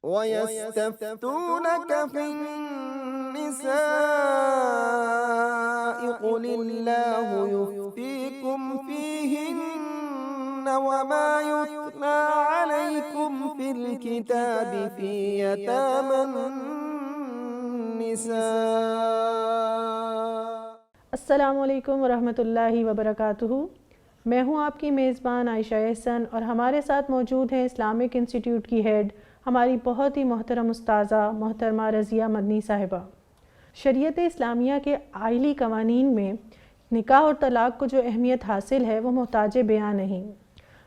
وَيَسْتَفْتُونَكَ فِي النِّسَاءِ قُلِ اللَّهُ يُفْتِيكُمْ فِيهِنَّ وَمَا يُتْلَى عَلَيْكُمْ فِي الْكِتَابِ فِي يَتَامَى النِّسَاءِ۔ السلام علیکم ورحمۃ اللہ وبرکاتہ۔ میں ہوں آپ کی میزبان عائشہ احسن اور ہمارے ساتھ موجود ہیں اسلامک انسٹیٹیوٹ کی ہیڈ ہماری بہت ہی محترم استاذہ محترمہ رضیہ مدنی صاحبہ۔ شریعت اسلامیہ کے آئلی قوانین میں نکاح اور طلاق کو جو اہمیت حاصل ہے وہ محتاج بیان نہیں،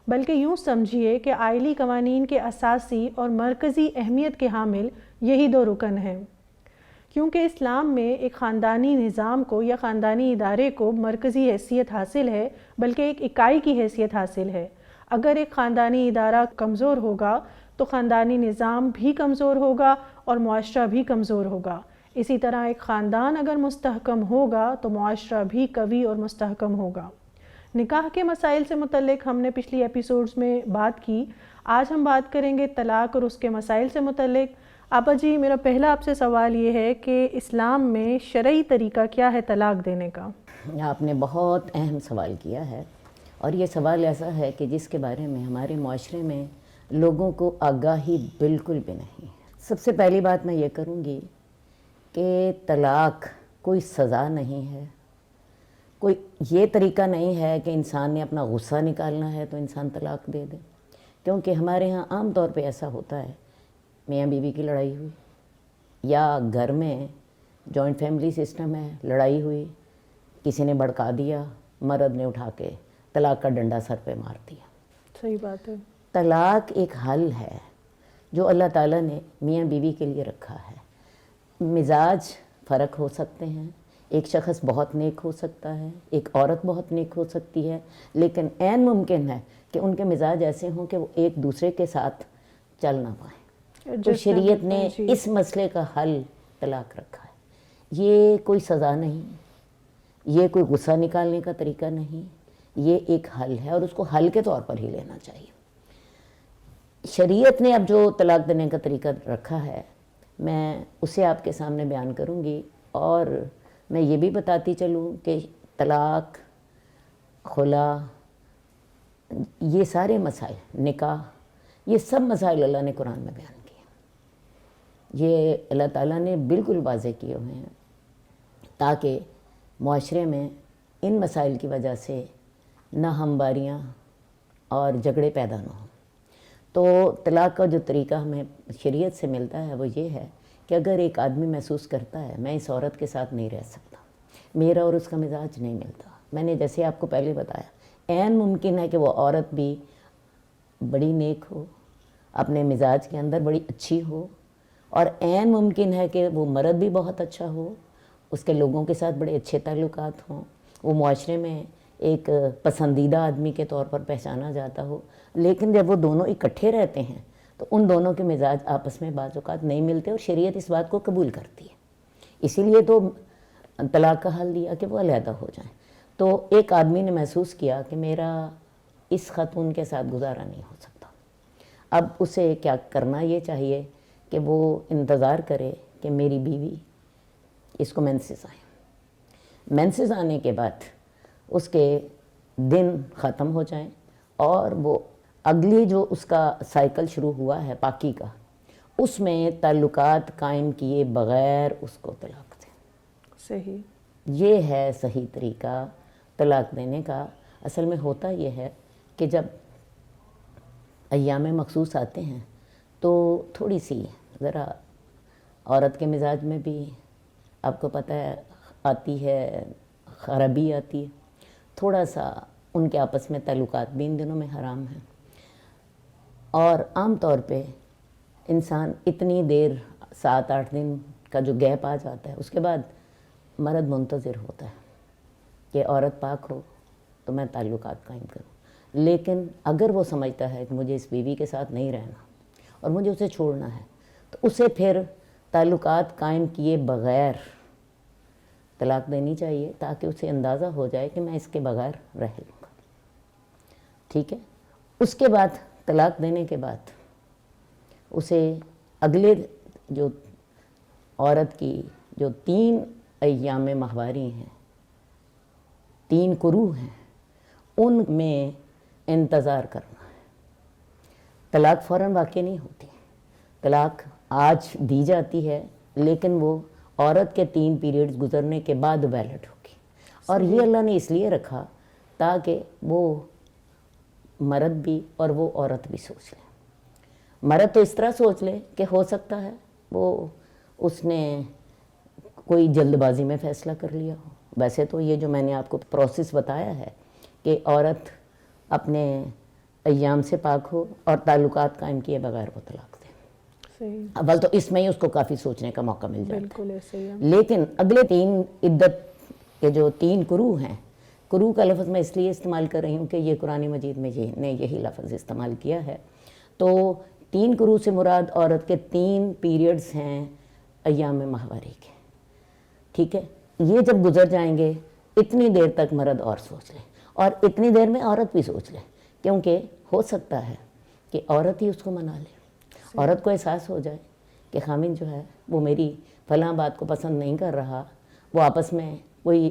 بلکہ یوں سمجھیے کہ آئلی قوانین کے اساسی اور مرکزی اہمیت کے حامل یہی دو رکن ہیں، کیونکہ اسلام میں ایک خاندانی نظام کو یا خاندانی ادارے کو مرکزی حیثیت حاصل ہے، بلکہ ایک اکائی کی حیثیت حاصل ہے۔ اگر ایک خاندانی ادارہ کمزور ہوگا تو خاندانی نظام بھی کمزور ہوگا اور معاشرہ بھی کمزور ہوگا۔ اسی طرح ایک خاندان اگر مستحکم ہوگا تو معاشرہ بھی قوی اور مستحکم ہوگا۔ نکاح کے مسائل سے متعلق ہم نے پچھلی ایپیسوڈز میں بات کی، آج ہم بات کریں گے طلاق اور اس کے مسائل سے متعلق۔ آپا جی، میرا پہلا آپ سے سوال یہ ہے کہ اسلام میں شرعی طریقہ کیا ہے طلاق دینے کا؟ آپ نے بہت اہم سوال کیا ہے، اور یہ سوال ایسا ہے کہ جس کے بارے میں ہمارے معاشرے میں لوگوں کو آگاہی بالکل بھی نہیں۔ سب سے پہلی بات میں یہ کروں گی کہ طلاق کوئی سزا نہیں ہے، کوئی یہ طریقہ نہیں ہے کہ انسان نے اپنا غصہ نکالنا ہے تو انسان طلاق دے دے، کیونکہ ہمارے ہاں عام طور پہ ایسا ہوتا ہے، میاں بیوی کی لڑائی ہوئی یا گھر میں جوائنٹ فیملی سسٹم ہے، لڑائی ہوئی، کسی نے بھڑکا دیا، مرد نے اٹھا کے طلاق کا ڈنڈا سر پہ مار دیا۔ صحیح بات ہے۔ طلاق ایک حل ہے جو اللہ تعالیٰ نے میاں بیوی کے لیے رکھا ہے۔ مزاج فرق ہو سکتے ہیں، ایک شخص بہت نیک ہو سکتا ہے، ایک عورت بہت نیک ہو سکتی ہے، لیکن عین ممکن ہے کہ ان کے مزاج ایسے ہوں کہ وہ ایک دوسرے کے ساتھ چل نہ پائیں۔ تو شریعت نے اس مسئلے کا حل طلاق رکھا ہے۔ یہ کوئی سزا نہیں، یہ کوئی غصہ نکالنے کا طریقہ نہیں، یہ ایک حل ہے اور اس کو حل کے طور پر ہی لینا چاہیے۔ شریعت نے اب جو طلاق دینے کا طریقہ رکھا ہے میں اسے آپ کے سامنے بیان کروں گی، اور میں یہ بھی بتاتی چلوں کہ طلاق، خلا، یہ سارے مسائل، نکاح، یہ سب مسائل اللہ نے قرآن میں بیان کیے، یہ اللہ تعالیٰ نے بالکل واضح کیے ہوئے ہیں تاکہ معاشرے میں ان مسائل کی وجہ سے نہ ہمواریاں اور جھگڑے پیدا نہ ہوں۔ تو طلاق کا جو طریقہ ہمیں شریعت سے ملتا ہے وہ یہ ہے کہ اگر ایک آدمی محسوس کرتا ہے میں اس عورت کے ساتھ نہیں رہ سکتا، میرا اور اس کا مزاج نہیں ملتا، میں نے جیسے آپ کو پہلے بتایا عین ممکن ہے کہ وہ عورت بھی بڑی نیک ہو، اپنے مزاج کے اندر بڑی اچھی ہو، اور عین ممکن ہے کہ وہ مرد بھی بہت اچھا ہو، اس کے لوگوں کے ساتھ بڑے اچھے تعلقات ہوں، وہ معاشرے میں ایک پسندیدہ آدمی کے طور پر پہچانا جاتا ہو، لیکن جب وہ دونوں اکٹھے رہتے ہیں تو ان دونوں کے مزاج آپس میں بعض اوقات نہیں ملتے، اور شریعت اس بات کو قبول کرتی ہے، اسی لیے تو طلاق کا حل دیا کہ وہ علیحدہ ہو جائیں۔ تو ایک آدمی نے محسوس کیا کہ میرا اس خاتون کے ساتھ گزارا نہیں ہو سکتا، اب اسے کیا کرنا یہ چاہیے کہ وہ انتظار کرے کہ میری بیوی اس کو مینسز آئیں، مینسز آنے کے بعد اس کے دن ختم ہو جائیں اور وہ اگلی جو اس کا سائیکل شروع ہوا ہے پاکی کا، اس میں تعلقات قائم کیے بغیر اس کو طلاق دیں۔ صحیح، یہ ہے صحیح طریقہ طلاق دینے کا۔ اصل میں ہوتا یہ ہے کہ جب ایام مخصوص آتے ہیں تو تھوڑی سی ذرا عورت کے مزاج میں بھی آپ کو پتہ ہے آتی ہے، خرابی آتی ہے، تھوڑا سا ان کے آپس میں تعلقات بھی ان دنوں میں حرام ہیں، اور عام طور پہ انسان اتنی دیر 7-8 دن کا جو گیپ آ جاتا ہے اس کے بعد مرد منتظر ہوتا ہے کہ عورت پاک ہو تو میں تعلقات قائم کروں، لیکن اگر وہ سمجھتا ہے کہ مجھے اس بیوی کے ساتھ نہیں رہنا اور مجھے اسے چھوڑنا ہے تو اسے پھر تعلقات قائم کیے بغیر طلاق دینی چاہیے تاکہ اسے اندازہ ہو جائے کہ میں اس کے بغیر رہ لوں گا، ٹھیک ہے۔ اس کے بعد طلاق دینے کے بعد اسے اگلے جو عورت کی جو 3 ایام ماہواری ہیں، 3 قروء ہیں، ان میں انتظار کرنا ہے۔ طلاق فوراً واقع نہیں ہوتی، طلاق آج دی جاتی ہے لیکن وہ عورت کے 3 پیریڈز گزرنے کے بعد ویلڈ ہوگی، اور یہ اللہ نے اس لیے رکھا تاکہ وہ مرد بھی اور وہ عورت بھی سوچ لے۔ مرد تو اس طرح سوچ لے کہ ہو سکتا ہے اس نے کوئی جلد بازی میں فیصلہ کر لیا ہو۔ ویسے تو یہ جو میں نے آپ کو پروسیس بتایا ہے کہ عورت اپنے ایام سے پاک ہو اور تعلقات قائم کیے بغیر وہ طلاق دے، صحیح، اول تو اس میں ہی اس کو کافی سوچنے کا موقع مل جاتا ہے۔ بالکل ایسے ہی ہے۔ لیکن اگلے 3 عدت کے جو 3 قروء ہیں، قروء کا لفظ میں اس لیے استعمال کر رہی ہوں کہ یہ قرآن مجید میں یہی لفظ استعمال کیا ہے۔ تو 3 قروء سے مراد عورت کے 3 پیریڈز ہیں ایام ماہواری کے، ٹھیک ہے؟ یہ جب گزر جائیں گے اتنی دیر تک مرد اور سوچ لے، اور اتنی دیر میں عورت بھی سوچ لے، کیونکہ ہو سکتا ہے کہ عورت ہی اس کو منا لے، عورت کو احساس ہو جائے کہ خامن جو ہے وہ میری فلاں بات کو پسند نہیں کر رہا، وہ آپس میں کوئی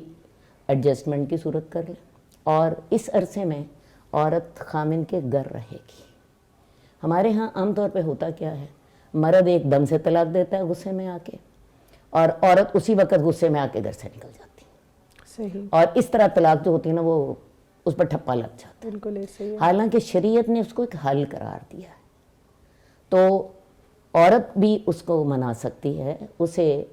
ایڈجسٹمنٹ کی صورت کر لے، اور اس عرصے میں عورت خامن کے گھر رہے گی۔ ہمارے ہاں عام طور پہ ہوتا کیا ہے، مرد ایک دم سے طلاق دیتا ہے غصے میں آ کے، اور عورت اسی وقت غصے میں آ کے گھر سے نکل جاتی ہے، صحیح، اور اس طرح طلاق جو ہوتی ہے نا وہ اس پر ٹھپا لگ جاتا ہے۔ بالکل ایسے ہی ہے۔ حالانکہ شریعت نے اس کو ایک حل قرار دیا ہے، تو عورت بھی اس کو منا سکتی ہے، اسے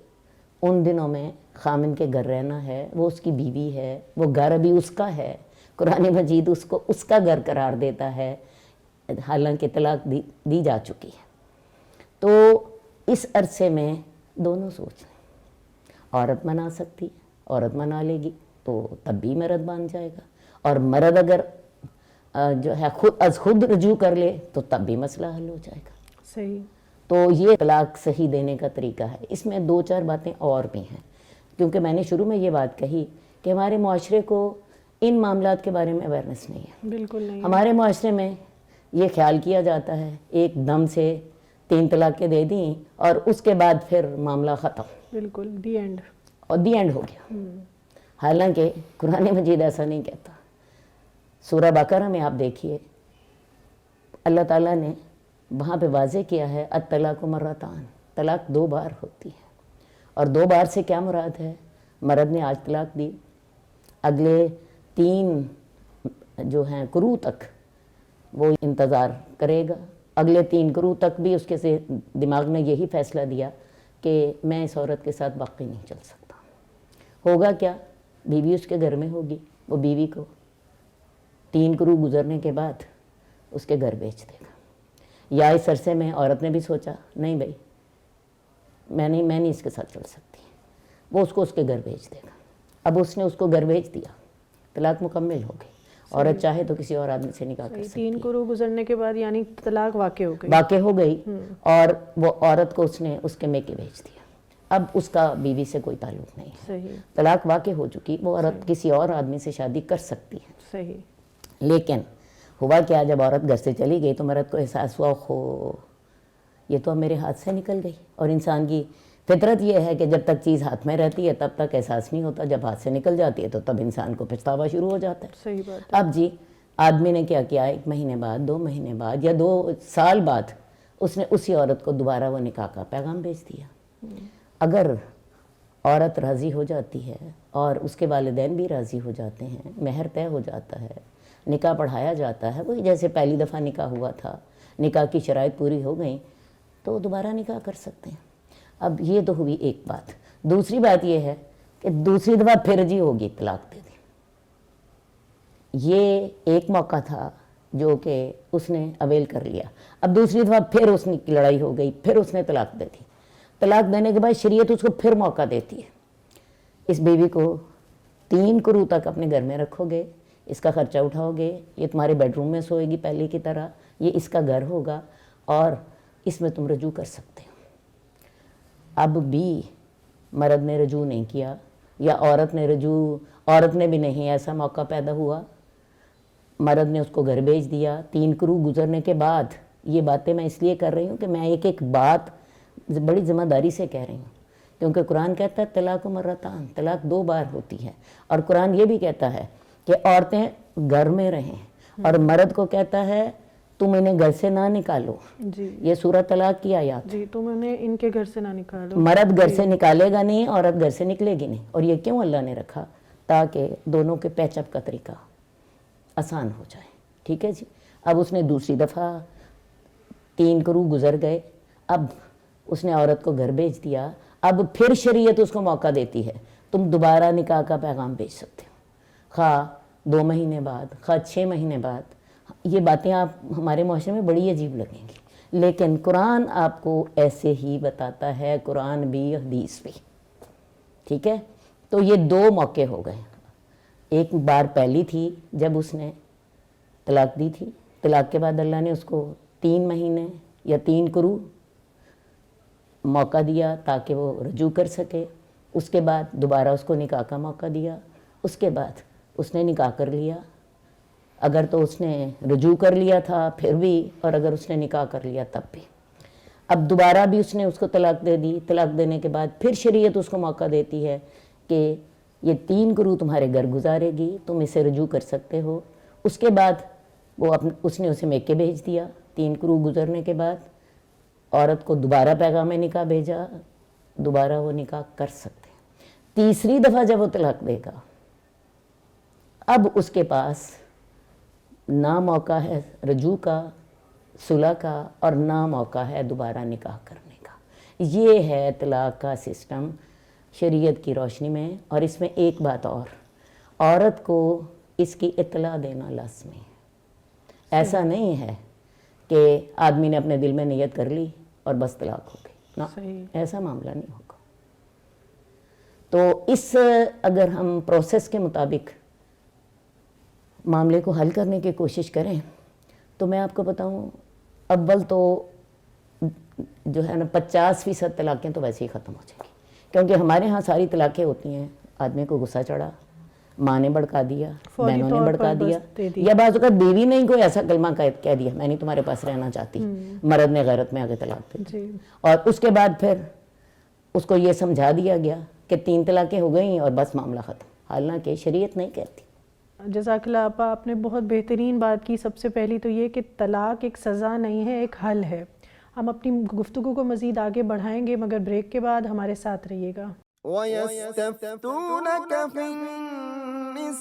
ان دنوں میں خامن کے گھر رہنا ہے، وہ اس کی بیوی ہے، وہ گھر ابھی اس کا ہے، قرآن مجید اس کو اس کا گھر قرار دیتا ہے، حالانکہ طلاق دی جا چکی ہے۔ تو اس عرصے میں دونوں سوچ لیں، عورت منا سکتی ہے، عورت منا لے گی تو تب بھی مرد مان جائے گا، اور مرد اگر جو ہے خود رجوع کر لے تو تب بھی مسئلہ حل ہو جائے گا۔ صحیح، تو یہ طلاق صحیح دینے کا طریقہ ہے۔ اس میں 2-4 باتیں اور بھی ہیں، کیونکہ میں نے شروع میں یہ بات کہی کہ ہمارے معاشرے کو ان معاملات کے بارے میں اویئرنیس نہیں ہے۔ بالکل نہیں ہے۔ ہمارے معاشرے میں یہ خیال کیا جاتا ہے ایک دم سے 3 طلاقیں دے دیں اور اس کے بعد پھر معاملہ ختم، بالکل دی اینڈ، اور دی اینڈ ہو گیا۔ حالانکہ قرآن مجید ایسا نہیں کہتا۔ سورہ بقرہ میں آپ دیکھیے اللہ تعالیٰ نے وہاں پہ واضح کیا ہے الطلاق مرتان، طلاق 2 بار ہوتی ہے، اور 2 بار سے کیا مراد ہے؟ مرد نے آج طلاق دی، اگلے 3 جو ہیں قروء تک وہ انتظار کرے گا، اگلے 3 قروء تک بھی اس کے سے دماغ نے یہی فیصلہ دیا کہ میں اس عورت کے ساتھ باقی نہیں چل سکتا۔ ہوگا کیا؟ بیوی اس کے گھر میں ہوگی، وہ بیوی کو 3 قروء گزرنے کے بعد اس کے گھر بیچ دے گا، یا اس عرصے میں عورت نے بھی سوچا نہیں بھائی میں نہیں اس کے ساتھ چل سکتی، وہ اس کو اس کے گھر بھیج دے گا۔ اب اس نے اس کو گھر بھیج دیا، طلاق مکمل ہو گئی، عورت چاہے تو کسی اور آدمی سے نکاح کر سکتی 3 قروء گزرنے کے بعد یعنی طلاق واقع ہو گئی، واقع ہو گئی، اور وہ عورت کو اس نے اس کے میکے بھیج دیا، اب اس کا بیوی سے کوئی تعلق نہیں ہے، صحیح، طلاق واقع ہو چکی، وہ عورت کسی اور آدمی سے شادی کر سکتی ہے۔ صحیح، لیکن ہوا کیا، جب عورت گھر سے چلی گئی تو مرد کو احساس ہوا یہ تو اب میرے ہاتھ سے نکل گئی، اور انسان کی فطرت یہ ہے کہ جب تک چیز ہاتھ میں رہتی ہے تب تک احساس نہیں ہوتا، جب ہاتھ سے نکل جاتی ہے تو تب انسان کو پچھتاوا شروع ہو جاتا ہے۔ صحیح بات ہے۔ اب جی آدمی نے کیا کیا، 1 مہینے بعد، 2 مہینے بعد، یا 2 سال بعد اس نے اسی عورت کو دوبارہ وہ نکاح کا پیغام بھیج دیا۔ اگر عورت راضی ہو جاتی ہے اور اس کے والدین بھی راضی ہو جاتے ہیں، مہر طے ہو جاتا ہے، نکاح پڑھایا جاتا ہے، وہی جیسے پہلی دفعہ نکاح ہوا تھا، نکاح کی شرائط پوری ہو گئیں تو دوبارہ نکاح کر سکتے ہیں۔ اب یہ تو ہوئی ایک بات۔ دوسری بات یہ ہے کہ دوسری دفعہ پھر جی ہوگی طلاق دے دی۔ یہ ایک موقع تھا جو کہ اس نے اویل کر لیا، اب دوسری دفعہ پھر اس کی لڑائی ہو گئی، پھر اس نے طلاق دے دی۔ طلاق دینے کے بعد شریعت اس کو پھر موقع دیتی ہے، اس بیوی کو 3 قروء تک اپنے گھر میں رکھو گے، اس کا خرچہ اٹھاؤ گے، یہ تمہارے بیڈ روم میں سوئے گی پہلے کی طرح، یہ اس کا گھر ہوگا اور اس میں تم رجوع کر سکتے ہو۔ اب بھی مرد نے رجوع نہیں کیا یا عورت نے بھی نہیں، ایسا موقع پیدا ہوا، مرد نے اس کو گھر بھیج دیا 3 قروء گزرنے کے بعد۔ یہ باتیں میں اس لیے کر رہی ہوں کہ میں ایک بات بڑی ذمہ داری سے کہہ رہی ہوں، کیونکہ قرآن کہتا ہے طلاق مرتان، طلاق 2 بار ہوتی ہے، اور قرآن یہ بھی کہتا ہے کہ عورتیں گھر میں رہیں، اور مرد کو کہتا ہے تم انہیں گھر سے نہ نکالو. جی یہ سورہ طلاق کی آیات. جی تم انہیں ان کے گھر سے نہ نکالو. مرد گھر سے نکالے گا نہیں، عورت گھر سے نکلے گی نہیں. اور یہ کیوں اللہ نے رکھا؟ تاکہ دونوں کے پیچ اپ کا طریقہ آسان ہو جائے. ٹھیک ہے جی. اب اس نے دوسری دفعہ 3 قروء گزر گئے، اب اس نے عورت کو گھر بھیج دیا. اب پھر شریعت اس کو موقع دیتی ہے، تم دوبارہ نکاح کا پیغام بھیج سکتے ہو، خواہ 2 مہینے بعد، خواہ 6 مہینے بعد. یہ باتیں آپ ہمارے معاشرے میں بڑی عجیب لگیں گی، لیکن قرآن آپ کو ایسے ہی بتاتا ہے، قرآن بھی حدیث بھی. ٹھیک ہے. تو یہ 2 موقع ہو گئے. ایک بار پہلی تھی جب اس نے طلاق دی تھی، طلاق کے بعد اللہ نے اس کو 3 مہینے یا 3 قروء موقع دیا تاکہ وہ رجوع کر سکے. اس کے بعد دوبارہ اس کو نکاح کا موقع دیا. اس کے بعد اس نے نکاح کر لیا، اگر تو اس نے رجوع کر لیا تھا پھر بھی، اور اگر اس نے نکاح کر لیا تب بھی. اب دوبارہ بھی اس نے اس کو طلاق دے دی. طلاق دینے کے بعد پھر شریعت اس کو موقع دیتی ہے کہ یہ 3 قروء تمہارے گھر گزارے گی، تم اسے رجوع کر سکتے ہو. اس کے بعد اس نے اسے میکے بھیج دیا. 3 قروء گزرنے کے بعد عورت کو دوبارہ پیغام نکاح بھیجا، دوبارہ وہ نکاح کر سکتے ہیں. تیسری دفعہ جب وہ طلاق دے گا، اب اس کے پاس نہ موقع ہے رجوع کا، صلح کا، اور نہ موقع ہے دوبارہ نکاح کرنے کا. یہ ہے طلاق کا سسٹم شریعت کی روشنی میں. اور اس میں ایک بات اور، عورت کو اس کی اطلاع دینا لازمی ہے. ایسا نہیں ہے کہ آدمی نے اپنے دل میں نیت کر لی اور بس طلاق ہو گئی، نہ، ایسا معاملہ نہیں ہوگا. تو اس اگر ہم پروسیس کے مطابق معاملے کو حل کرنے کی کوشش کریں تو میں آپ کو بتاؤں، اول تو جو ہے نا 50% طلاقیں تو ویسے ہی ختم ہو جائیں گی. کیونکہ ہمارے ہاں ساری طلاقیں ہوتی ہیں، آدمی کو غصہ چڑھا، ماں نے بھڑکا دیا، بہنوں نے بھڑکا دیا، یا بعض اوقات بیوی نے کوئی ایسا کلمہ کہہ دیا میں نہیں تمہارے پاس رہنا چاہتی، مرد نے غیرت میں آگے طلاق دے دی. اور اس کے بعد پھر اس کو یہ سمجھا دیا گیا کہ 3 طلاقیں ہو گئیں اور بس معاملہ ختم. حالانکہ شریعت نہیں کہتی. جزاک اللہ آپا، آپ نے بہت بہترین بات کی. سب سے پہلی تو یہ کہ طلاق ایک سزا نہیں ہے، ایک حل ہے. ہم اپنی گفتگو کو مزید آگے بڑھائیں گے، مگر بریک کے بعد ہمارے ساتھ رہیے گا. وَيَسْتَفْتُونَكَ فِي النِّسَاءِ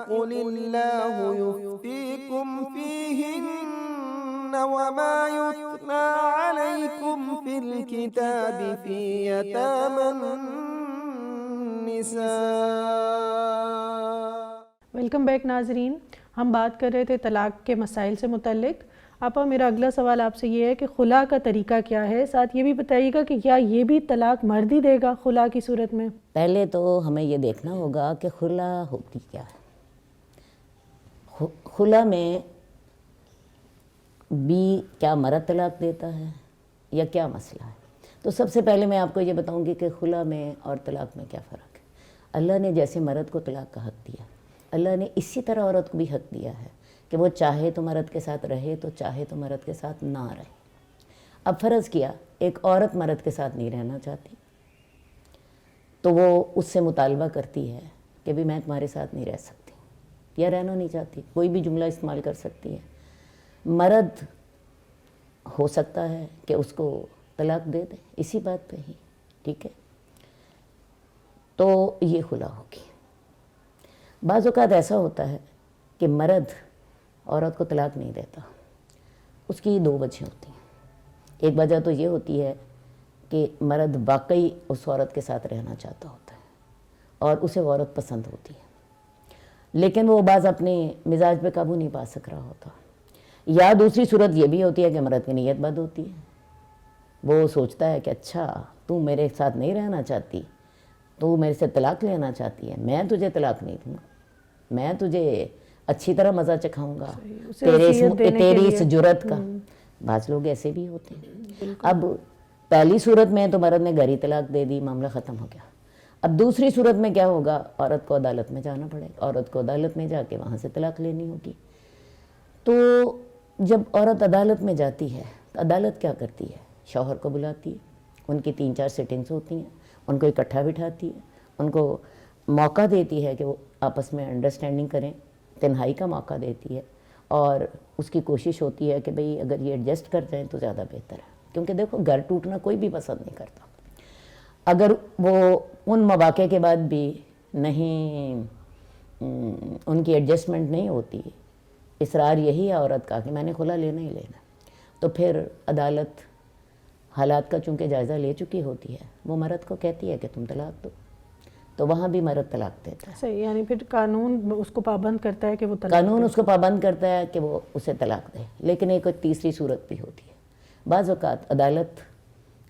قُلِ اللَّهُ يُفْتِيكُمْ فِيهِنَّ وَمَا يُتْلَى عَلَيْكُمْ فِي الْكِتَابِ فِي يَتَامَى النِّسَاءِ. ویلکم بیک ناظرین. ہم بات کر رہے تھے طلاق کے مسائل سے متعلق. آپا میرا اگلا سوال آپ سے یہ ہے کہ خلا کا طریقہ کیا ہے؟ ساتھ یہ بھی بتائیے گا کہ کیا یہ بھی طلاق مرد ہی دے گا خلا کی صورت میں؟ پہلے تو ہمیں یہ دیکھنا ہوگا کہ خلا ہوتی کیا ہے. خلا میں بھی کیا مرد طلاق دیتا ہے یا کیا مسئلہ ہے؟ تو سب سے پہلے میں آپ کو یہ بتاؤں گی کہ خلا میں اور طلاق میں کیا فرق ہے. اللہ نے جیسے مرد کو طلاق کا حق دیا، اللہ نے اسی طرح عورت کو بھی حق دیا ہے کہ وہ چاہے تو مرد کے ساتھ رہے تو چاہے تو مرد کے ساتھ نہ رہے. اب فرض کیا ایک عورت مرد کے ساتھ نہیں رہنا چاہتی تو وہ اس سے مطالبہ کرتی ہے کہ بھی میں تمہارے ساتھ نہیں رہ سکتی یا رہنا نہیں چاہتی، کوئی بھی جملہ استعمال کر سکتی ہے. مرد ہو سکتا ہے کہ اس کو طلاق دے دے اسی بات پہ ہی. ٹھیک ہے، تو یہ خلا ہوگی. بعض اوقات ایسا ہوتا ہے کہ مرد عورت کو طلاق نہیں دیتا. اس کی 2 وجہیں ہوتی ہیں. ایک وجہ تو یہ ہوتی ہے کہ مرد واقعی اس عورت کے ساتھ رہنا چاہتا ہوتا ہے اور اسے وہ عورت پسند ہوتی ہے، لیکن وہ بعض اپنے مزاج پہ قابو نہیں پا سک رہا ہوتا. یا دوسری صورت یہ بھی ہوتی ہے کہ مرد کی نیت بد ہوتی ہے. وہ سوچتا ہے کہ اچھا تو میرے ساتھ نہیں رہنا چاہتی، تو میرے سے طلاق لینا چاہتی ہے، میں تجھے طلاق نہیں دوں گا، میں تجھے اچھی طرح مزہ چکھاؤں گا تیری اس جرت کا. بعض لوگ ایسے بھی ہوتے ہیں. اب پہلی صورت میں تو مرد نے گھری طلاق دے دی، معاملہ ختم ہو گیا. اب دوسری صورت میں کیا ہوگا؟ عورت کو عدالت میں جانا پڑے گا، عورت کو عدالت میں جا کے وہاں سے طلاق لینی ہوگی. تو جب عورت عدالت میں جاتی ہے تو عدالت کیا کرتی ہے؟ شوہر کو بلاتی ہے، ان کی 3-4 سیٹنگز ہوتی ہیں، ان کو اکٹھا بٹھاتی ہے، ان کو موقع دیتی ہے کہ وہ آپس میں انڈرسٹینڈنگ کریں، تنہائی کا موقع دیتی ہے، اور اس کی کوشش ہوتی ہے کہ بھئی اگر یہ ایڈجسٹ کر جائیں تو زیادہ بہتر ہے، کیونکہ دیکھو گھر ٹوٹنا کوئی بھی پسند نہیں کرتا۔ اگر وہ ان مواقع کے بعد بھی نہیں ان کی ایڈجسٹمنٹ نہیں ہوتی، اصرار یہی ہے عورت کا کہ میں نے خلا لینا ہی لینا، تو پھر عدالت حالات کا چونکہ جائزہ لے چکی ہوتی ہے، وہ مرد کو کہتی ہے کہ تم طلاق دو، تو وہاں بھی مرد طلاق دیتا ہے۔ صحیح، یعنی پھر قانون اس کو پابند کرتا ہے کہ وہ طلاق قانون اس کو پابند کرتا ہے کہ وہ اسے طلاق دے، لیکن ایک تیسری صورت بھی ہوتی ہے۔ بعض اوقات عدالت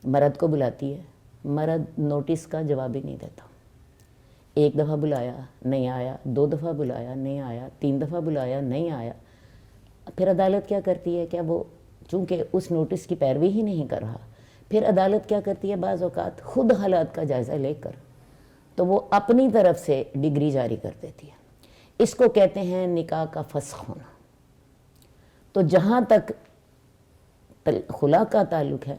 مرد کو بلاتی ہے، مرد نوٹس کا جواب ہی نہیں دیتا، 1 دفعہ بلایا نہیں آیا، 2 دفعہ بلایا نہیں آیا، 3 دفعہ بلایا نہیں آیا، پھر عدالت کیا کرتی ہے کہ وہ چونکہ اس نوٹس کی پیروی ہی نہیں کر رہا، پھر عدالت کیا کرتی ہے بعض اوقات خود حالات کا جائزہ لے کر تو وہ اپنی طرف سے ڈگری جاری کر دیتی ہے۔ اس کو کہتے ہیں نکاح کا فسخ ہونا۔ تو جہاں تک خلا کا تعلق ہے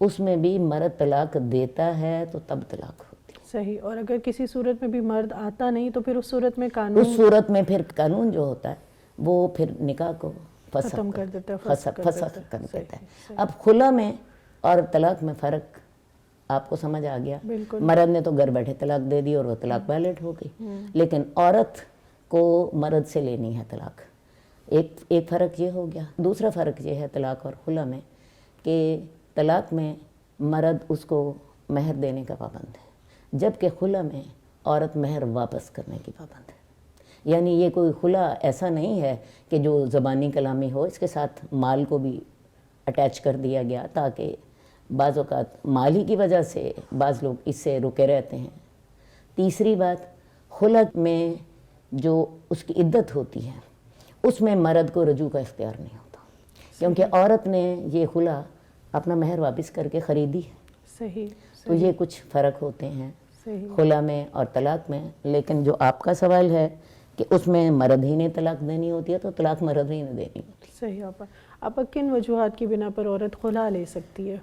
اس میں بھی مرد طلاق دیتا ہے تو تب طلاق ہوتی ہے۔ صحیح، اور اگر کسی صورت میں بھی مرد آتا نہیں تو پھر اس صورت میں قانون اس صورت میں پھر قانون جو ہوتا ہے وہ پھر نکاح کو ختم کر دیتا ہے، فسخ کر دیتا ہے۔ اب خلا میں اور طلاق میں فرق آپ کو سمجھ آ گیا۔ بالکل۔ مرد نے تو گھر بیٹھے طلاق دے دی اور وہ طلاق ویلڈ ہو گئی، لیکن عورت کو مرد سے لینی ہے طلاق۔ ایک فرق یہ ہو گیا۔ دوسرا فرق یہ ہے طلاق اور خلا میں کہ طلاق میں مرد اس کو مہر دینے کا پابند ہے، جبکہ خلا میں عورت مہر واپس کرنے کی پابند ہے۔ یعنی یہ کوئی خلا ایسا نہیں ہے کہ جو زبانی کلامی ہو، اس کے ساتھ مال کو بھی اٹیچ کر دیا گیا تاکہ بعض اوقات مال ہی کی وجہ سے بعض لوگ اس سے رکے رہتے ہیں۔ تیسری بات، خلا میں جو اس کی عدت ہوتی ہے اس میں مرد کو رجوع کا اختیار نہیں ہوتا، کیونکہ عورت نے یہ خلا اپنا مہر واپس کر کے خریدی ہے۔ صحیح، تو یہ کچھ فرق ہوتے ہیں صحیح۔ خلا میں اور طلاق میں۔ لیکن جو آپ کا سوال ہے کہ اس میں مرد ہی نے طلاق دینی ہوتی ہے تو طلاق مرد ہی نے دینی ہوتی ہے۔ صحیح۔ آپ کن وجوہات کی بنا پر عورت خلا لے سکتی ہے؟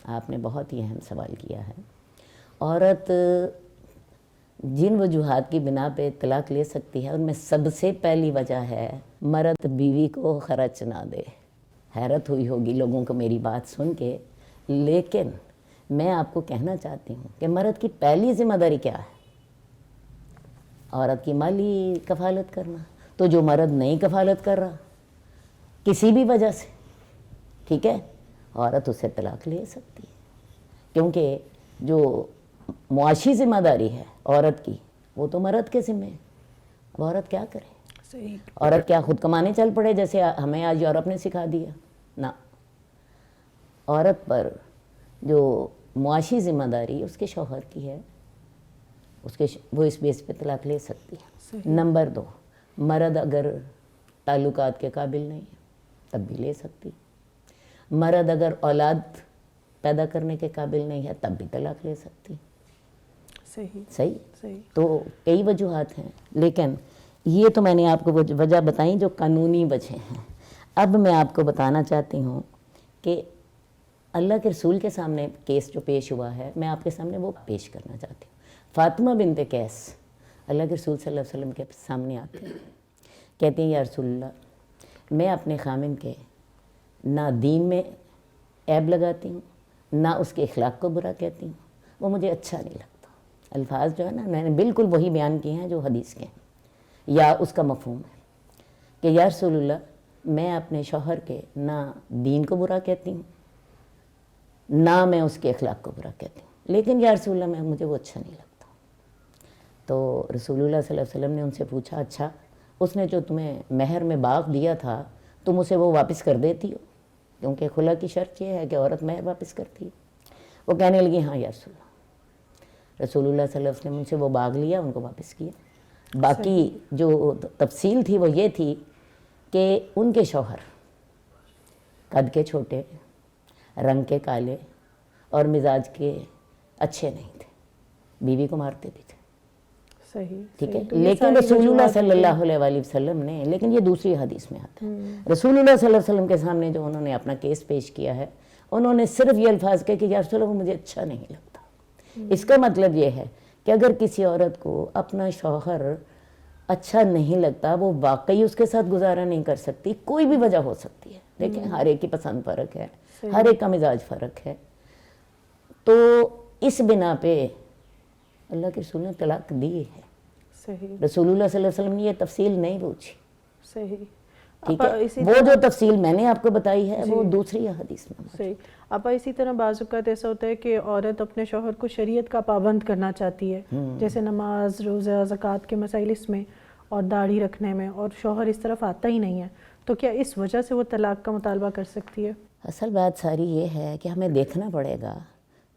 آپ نے بہت ہی اہم سوال کیا ہے۔ عورت جن وجوہات کی بنا پہ طلاق لے سکتی ہے ان میں سب سے پہلی وجہ ہے مرد بیوی کو خرچ نہ دے۔ حیرت ہوئی ہوگی لوگوں کو میری بات سن کے، لیکن میں آپ کو کہنا چاہتی ہوں کہ مرد کی پہلی ذمہ داری کیا ہے؟ عورت کی مالی کفالت کرنا۔ تو جو مرد نہیں کفالت کر رہا کسی بھی وجہ سے، ٹھیک ہے، عورت اسے طلاق لے سکتی ہے، کیونکہ جو معاشی ذمہ داری ہے عورت کی وہ تو مرد کے ذمہ ہے۔ اب عورت کیا کرے؟ صحیح۔ عورت کیا خود کمانے چل پڑے جیسے ہمیں آج یورپ نے سکھا دیا؟ نہ، عورت پر جو معاشی ذمہ داری اس کے شوہر کی ہے، وہ اس بیس پہ طلاق لے سکتی ہے۔ نمبر 2، مرد اگر تعلقات کے قابل نہیں ہے تب بھی لے سکتی۔ مرد اگر اولاد پیدا کرنے کے قابل نہیں ہے تب بھی طلاق لے سکتی۔ صحیح۔ تو کئی وجوہات ہیں، لیکن یہ تو میں نے آپ کو وجہ بتائیں جو قانونی وجہ ہیں۔ اب میں آپ کو بتانا چاہتی ہوں کہ اللہ کے رسول کے سامنے کیس جو پیش ہوا ہے میں آپ کے سامنے وہ پیش کرنا چاہتی ہوں۔ فاطمہ بنت قیس اللہ کے رسول صلی اللہ علیہ وسلم کے سامنے آتے ہیں، کہتے ہیں یا رسول اللہ، میں اپنے خامن کے نہ دین میں عیب لگاتی ہوں نہ اس کے اخلاق کو برا کہتی ہوں، وہ مجھے اچھا نہیں لگتا۔ الفاظ جو ہے نا میں نے بالکل وہی بیان کیے ہیں جو حدیث کے ہیں یا اس کا مفہوم ہے کہ یا رسول اللہ، میں اپنے شوہر کے نہ دین کو برا کہتی ہوں نہ میں اس کے اخلاق کو برا کہتی ہوں، لیکن یا رسول اللہ مجھے وہ اچھا نہیں لگتا۔ تو رسول اللہ صلی اللہ علیہ وسلم نے ان سے پوچھا، اچھا اس نے جو تمہیں مہر میں باغ دیا تھا تم اسے وہ واپس کر دیتی ہو؟ کیونکہ خلا کی شرط یہ ہے کہ عورت مہر واپس کرتی ہے۔ وہ کہنے لگی ہاں یا رسول اللہ۔ رسول اللہ صلی اللہ علیہ وسلم ان سے وہ باغ لیا، ان کو واپس کیا۔ باقی جو تفصیل تھی وہ یہ تھی کہ ان کے شوہر قد کے چھوٹے، رنگ کے کالے اور مزاج کے اچھے نہیں تھے، بیوی کو مارتے بھی تھے۔ صحیح، ٹھیک ہے. صحیح. تو یہ لیکن ساری رسول اللہ وجوہات صلی ہیں. اللہ علیہ وسلم نے، لیکن یہ دوسری حدیث میں آتا ہے، رسول اللہ صلی اللہ علیہ وسلم کے سامنے جو انہوں نے اپنا کیس پیش کیا ہے، انہوں نے صرف یہ الفاظ کہے کہ یا رسول اللہ وہ مجھے اچھا نہیں لگتا. اس کا مطلب یہ ہے کہ اگر کسی عورت کو اپنا شوہر اچھا نہیں لگتا، وہ واقعی اس کے ساتھ گزارا نہیں کر سکتی، کوئی بھی وجہ ہو سکتی ہے. دیکھیں ہر ایک کی پسند فرق ہے، ہر ایک کا مزاج فرق ہے. تو اس بنا پہ اللہ کے رسول نے طلاق دی ہے. صحیح، رسول اللہ صلی اللہ علیہ وسلم نے یہ تفصیل نہیں پوچھی. صحیح. ٹھیک ہے، وہ جو تفصیل میں نے آپ کو بتائی ہے وہ دوسری حدیث میں. صحیح. آپا اسی طرح بعض اوقات ایسا ہوتا ہے کہ عورت اپنے شوہر کو شریعت کا پابند کرنا چاہتی ہے، جیسے نماز، روزہ، زکوٰۃ کے مسائل اس میں، اور داڑھی رکھنے میں، اور شوہر اس طرف آتا ہی نہیں ہے، تو کیا اس وجہ سے وہ طلاق کا مطالبہ کر سکتی ہے؟ اصل بات ساری یہ ہے کہ ہمیں دیکھنا پڑے گا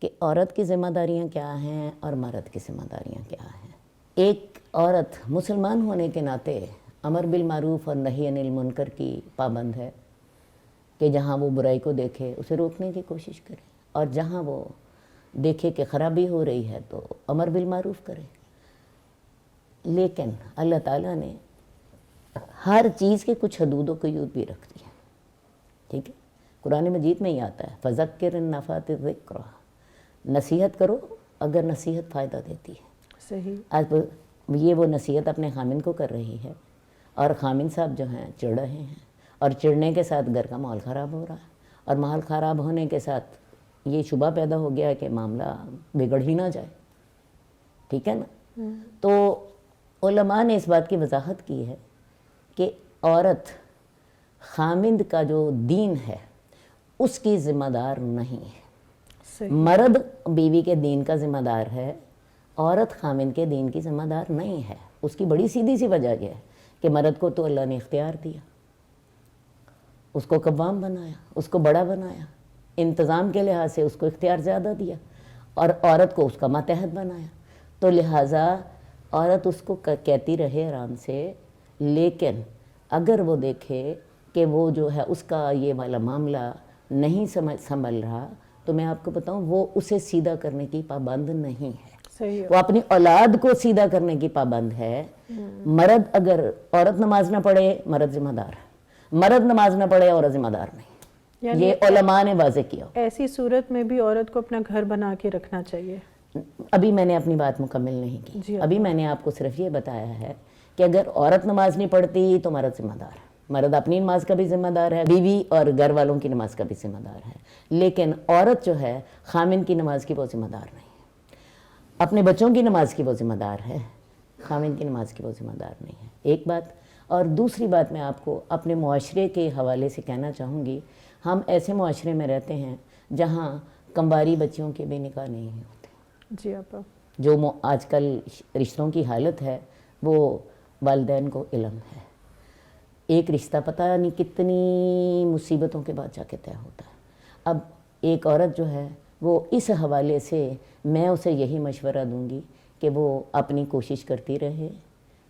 کہ عورت کی ذمہ داریاں کیا ہیں اور مرد کی ذمہ داریاں کیا ہیں. ایک عورت مسلمان ہونے کے ناطے امر بالمعروف اور نہی عن المنکر کی پابند ہے کہ جہاں وہ برائی کو دیکھے اسے روکنے کی کوشش کرے، اور جہاں وہ دیکھے کہ خرابی ہو رہی ہے تو امر بالمعروف کرے. لیکن اللہ تعالیٰ نے ہر چیز کے کچھ حدود و قیود بھی رکھ دی ہیں. ٹھیک ہے، قرآن مجید میں ہی آتا ہے فَذَكِّرْ إِن نَفَعَتِ الذِّكْرَىٰ، نصیحت کرو اگر نصیحت فائدہ دیتی ہے. صحیح. آج یہ وہ نصیحت اپنے خامن کو کر رہی ہے، اور خامن صاحب جو ہیں چڑھ رہے ہیں، اور چڑھنے کے ساتھ گھر کا ماحول خراب ہو رہا ہے، اور ماحول خراب ہونے کے ساتھ یہ شبہ پیدا ہو گیا کہ معاملہ بگڑ ہی نہ جائے. ٹھیک ہے نا. تو علماء نے اس بات کی وضاحت کی ہے کہ عورت خامند کا جو دین ہے اس کی ذمہ دار نہیں ہے. صحیح. مرد بیوی کے دین کا ذمہ دار ہے، عورت خامند کے دین کی ذمہ دار نہیں ہے. اس کی بڑی سیدھی سی وجہ یہ ہے کہ مرد کو تو اللہ نے اختیار دیا، اس کو قوام بنایا، اس کو بڑا بنایا، انتظام کے لحاظ سے اس کو اختیار زیادہ دیا، اور عورت کو اس کا ماتحت بنایا. تو لہٰذا عورت اس کو کہتی رہے آرام سے، لیکن اگر وہ دیکھے کہ وہ جو ہے اس کا یہ والا معاملہ نہیں سنبھل رہا، تو میں آپ کو بتاؤں وہ اسے سیدھا کرنے کی پابند نہیں ہے. صحیح. وہ اپنی اولاد کو سیدھا کرنے کی پابند ہے. مرد اگر عورت نماز نہ پڑھے مرد ذمہ دار ہے، مرد نماز نہ پڑھے عورت ذمہ دار نہیں. یہ علماء نے واضح کیا. ایسی صورت میں بھی عورت کو اپنا گھر بنا کے رکھنا چاہیے. ابھی میں نے اپنی بات مکمل نہیں کی. جی. ابھی میں نے آپ کو صرف یہ بتایا ہے کہ اگر عورت نماز نہیں پڑھتی تو مرد ذمہ دار ہے. مرد اپنی نماز کا بھی ذمہ دار ہے، بیوی اور گھر والوں کی نماز کا بھی ذمہ دار ہے. لیکن عورت جو ہے خامن کی نماز کی وہ ذمہ دار نہیں ہے، اپنے بچوں کی نماز کی وہ ذمہ دار ہے، خامن کی نماز کی وہ ذمہ دار نہیں ہے. ایک بات. اور دوسری بات میں آپ کو اپنے معاشرے کے حوالے سے کہنا چاہوں گی، ہم ایسے معاشرے میں رہتے ہیں جہاں کمباری بچیوں کے بے نکاح نہیں ہوتے. جی آپا. جو آج کل رشتوں کی حالت ہے وہ والدین کو علم ہے. ایک رشتہ پتہ نہیں کتنی مصیبتوں کے بعد جا کے طے ہوتا ہے. اب ایک عورت جو ہے وہ اس حوالے سے میں اسے یہی مشورہ دوں گی کہ وہ اپنی کوشش کرتی رہے.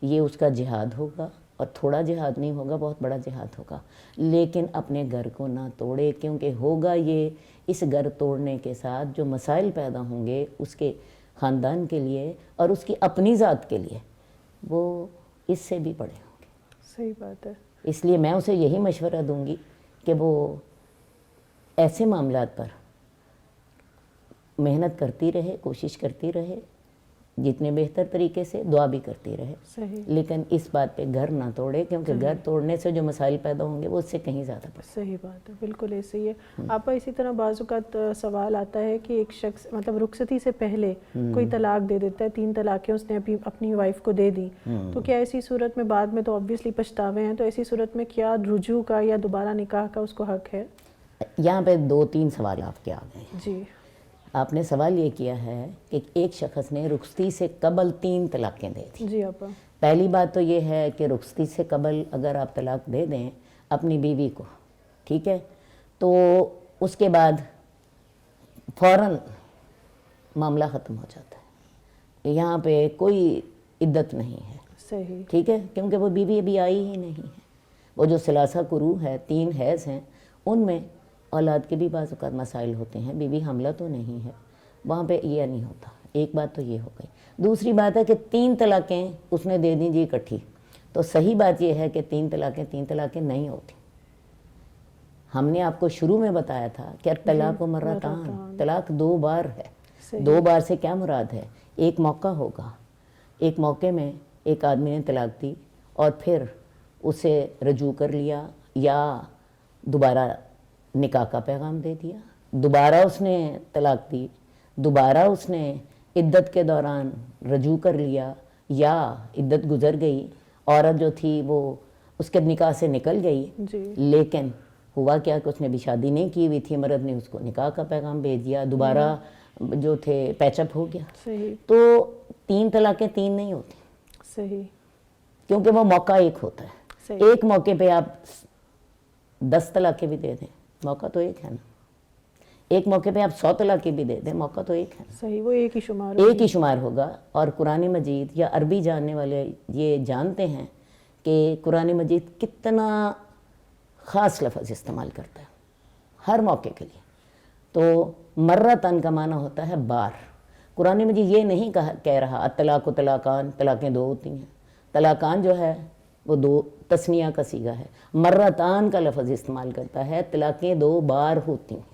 یہ اس کا جہاد ہوگا، اور تھوڑا جہاد نہیں ہوگا، بہت بڑا جہاد ہوگا. لیکن اپنے گھر کو نہ توڑے، کیونکہ ہوگا یہ اس گھر توڑنے کے ساتھ جو مسائل پیدا ہوں گے اس کے خاندان کے لیے اور اس کی اپنی ذات کے لیے وہ اس سے بھی بڑے ہوں گے. صحیح بات ہے. اس لیے میں اسے یہی مشورہ دوں گی کہ وہ ایسے معاملات پر محنت کرتی رہے، کوشش کرتی رہے، جتنے بہتر طریقے سے دعا بھی کرتی رہے. صحیح. لیکن اس بات پہ گھر نہ توڑے، کیونکہ گھر توڑنے سے جو مسائل پیدا ہوں گے وہ اس سے کہیں زیادہ بڑھ. صحیح بات ہے، بالکل ایسے ہی ہے. آپا اسی طرح بعض اوقات سوال آتا ہے کہ ایک شخص مطلب رخصتی سے پہلے کوئی طلاق دے دیتا ہے، 3 طلاقیں اس نے اپنی وائف کو دے دی، تو کیا ایسی صورت میں بعد میں تو آبویسلی پچھتاوے ہیں، تو ایسی صورت میں کیا رجوع کا یا دوبارہ نکاح کا اس کو حق ہے؟ یہاں پہ 2-3 سوال آپ کے آ گئے ہیں. جی. آپ نے سوال یہ کیا ہے کہ ایک شخص نے رخصتی سے قبل 3 طلاقیں دے دی. جی آپا. پہلی بات تو یہ ہے کہ رخصتی سے قبل اگر آپ طلاق دے دیں اپنی بیوی کو، ٹھیک ہے، تو اس کے بعد فوراً معاملہ ختم ہو جاتا ہے. یہاں پہ کوئی عدت نہیں ہے. صحیح. ٹھیک ہے، کیونکہ وہ بیوی ابھی آئی ہی نہیں ہے. وہ جو ثلاثہ قروء ہے، 3 حیض ہیں، ان میں اولاد کے بھی بعض اوقات مسائل ہوتے ہیں. بیوی حاملہ تو نہیں ہے، وہاں پہ یہ نہیں ہوتا ایک بات تو یہ ہو گئی. دوسری بات ہے کہ 3 طلاقیں اس نے دے دیں جی اکٹھی. تو صحیح بات یہ ہے کہ 3 طلاقیں نہیں ہوتی. ہم نے آپ کو شروع میں بتایا تھا کہ طلاق و مرتان، طلاق 2 بار ہے. 2 بار سے کیا مراد ہے؟ ایک موقع ہوگا، ایک موقع میں ایک آدمی نے طلاق دی اور پھر اسے رجوع کر لیا یا دوبارہ نکاح کا پیغام دے دیا، دوبارہ اس نے طلاق دی، دوبارہ اس نے عدت کے دوران رجوع کر لیا یا عدت گزر گئی، عورت جو تھی وہ اس کے نکاح سے نکل گئی لیکن ہوا کیا کہ اس نے بھی شادی نہیں کی ہوئی تھی، مرد نے اس کو نکاح کا پیغام بھیج دیا، دوبارہ جو تھے پیچ اپ ہو گیا. تو 3 طلاقیں 3 نہیں ہوتی. صحیح. کیونکہ وہ موقع ایک ہوتا ہے. ایک موقع پہ آپ 10 طلاقیں بھی دے دیں، موقع تو ایک ہے نا. ایک موقع پہ آپ 100 طلاقیں بھی دے دیں، موقع تو ایک ہے. صحیح، وہ ایک ہی شمار ہوگا. اور قرآن مجید یا عربی جاننے والے یہ جانتے ہیں کہ قرآن مجید کتنا خاص لفظ استعمال کرتا ہے ہر موقع کے لیے. تو مرتن کا معنی ہوتا ہے بار. قرآن مجید یہ نہیں کہہ رہا الطلاق و طلاقان، طلاقیں 2 ہوتی ہیں. طلاقان جو ہے وہ 2 تثنیہ کا صیغہ ہے. مرتان کا لفظ استعمال کرتا ہے، طلاقیں 2 بار ہوتی ہیں.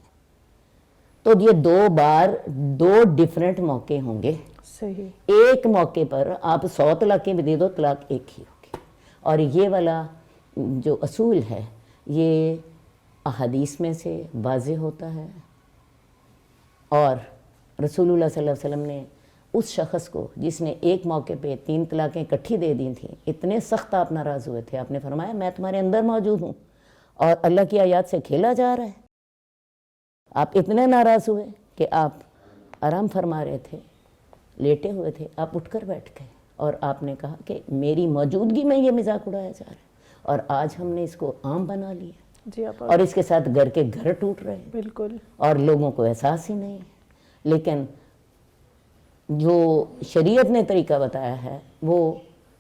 تو یہ 2 بار 2 ڈیفرنٹ موقع ہوں گے. صحیح. ایک موقع پر آپ 100 طلاقیں بھی دے دو، طلاق ایک ہی ہوگی. اور یہ والا جو اصول ہے یہ احادیث میں سے واضح ہوتا ہے. اور رسول اللہ صلی اللہ علیہ وسلم نے اس شخص کو جس نے ایک موقع پہ 3 طلاقیں اکٹھی دے دی تھیں، اتنے سخت آپ ناراض ہوئے تھے. آپ نے فرمایا میں تمہارے اندر موجود ہوں اور اللہ کی آیات سے کھیلا جا رہا ہے. آپ اتنے ناراض ہوئے کہ آپ آرام فرما رہے تھے، لیٹے ہوئے تھے، آپ اٹھ کر بیٹھ گئے اور آپ نے کہا کہ میری موجودگی میں یہ مذاق اڑایا جا رہا ہے اور آج ہم نے اس کو عام بنا لیا. جی اور اس کے ساتھ گھر کے گھر ٹوٹ رہے ہیں. بالکل. اور لوگوں کو احساس ہی نہیں ہے. لیکن جو شریعت نے طریقہ بتایا ہے وہ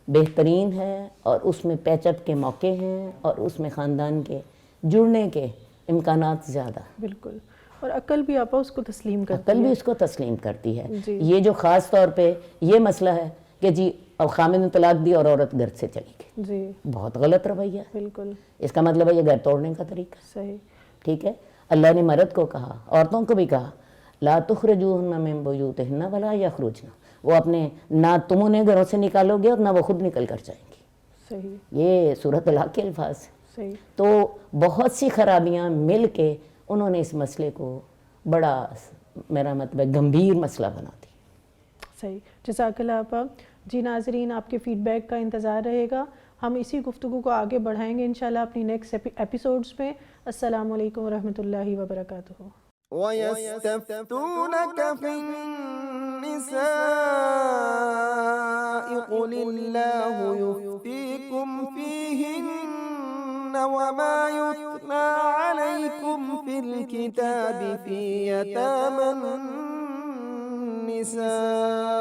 بہترین ہے اور اس میں پیچ اپ کے موقع ہیں اور اس میں خاندان کے جڑنے کے امکانات زیادہ. بالکل. اور عقل بھی آپا اس کو تسلیم کرتی ہے. عقل بھی اس کو تسلیم کرتی ہے. یہ جو خاص طور پہ یہ مسئلہ ہے کہ جی اب خامد نے طلاق دی اور عورت گھر سے چلی گئی، جی بہت غلط رویہ ہے. بالکل. اس کا مطلب ہے یہ گھر توڑنے کا طریقہ. صحیح. ٹھیک ہے. اللہ نے مرد کو کہا، عورتوں کو بھی کہا لا تخرجوہن من بیوتہن ولا یخرجن. وہ اپنے نہ تم انہیں گھروں سے نکالو گے اور نہ وہ خود نکل کر جائیں گی. صحیح. یہ سورۃ طلاق کے الفاظ ہیں. صحیح. تو بہت سی خرابیاں مل کے انہوں نے اس مسئلے کو بڑا، میرا مطلب گمبھیر مسئلہ بنا دی. صحیح. جزاک اللہ آپا. جی ناظرین، آپ کے فیڈ بیک کا انتظار رہے گا. ہم اسی گفتگو کو آگے بڑھائیں گے انشاءاللہ اپنی نیکسٹ ایپیسوڈز میں. السلام علیکم ورحمۃ اللہ وبرکاتہ. وَيَسْتَفْتُونَكَ فِي النِّسَاءِ قُلِ اللَّهُ يُفْتِيكُمْ فِيهِنَّ وَمَا يُتْلَى عَلَيْكُمْ فِي الْكِتَابِ فِي يَتَامَى النِّسَاءِ